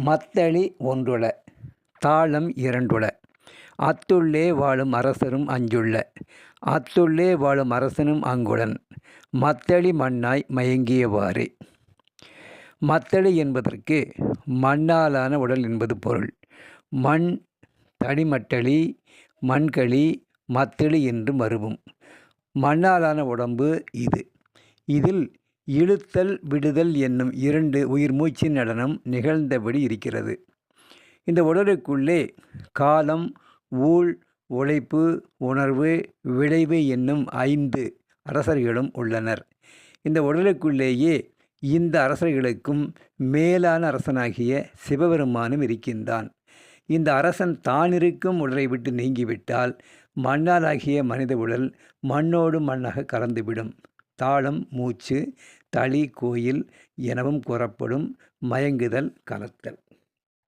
மத்தளி ஒன்றுள தாளம் இரண்டுள அத்துள்ளே வாழும் அரசரும் அஞ்சுள்ள அத்துள்ளே வாழும் அரசனும் அங்குளன் மத்தளி மண்ணாய் மயங்கியவாறு. மத்தளி என்பதற்கு மண்ணாலான உடல் என்பது பொருள். மண், தனிமட்டளி, மண்களி, மத்தளி என்று மருவும். மண்ணாலான உடம்பு இது. இதில் இழுத்தல் விடுதல் என்னும் 2 உயிர் மூச்சின் நடனம் நிகழ்ந்தபடி இருக்கிறது. இந்த உடலுக்குள்ளே காலம், ஊழ், உழைப்பு, உணர்வு, விளைவு என்னும் 5 அரசர்களும் உள்ளனர். இந்த உடலுக்குள்ளேயே இந்த அரசர்களுக்கும் மேலான அரசனாகிய சிவபெருமானும் இருக்கின்றான். இந்த அரசன் தானிருக்கும் உடலை விட்டு நீங்கிவிட்டால் மண்ணாலாகிய மனித உடல் மண்ணோடு மண்ணாக கலந்துவிடும். தாளம் மூச்சு, தளி கோயில் எனவும் கூறப்படும். மயங்குதல், கலத்தல்.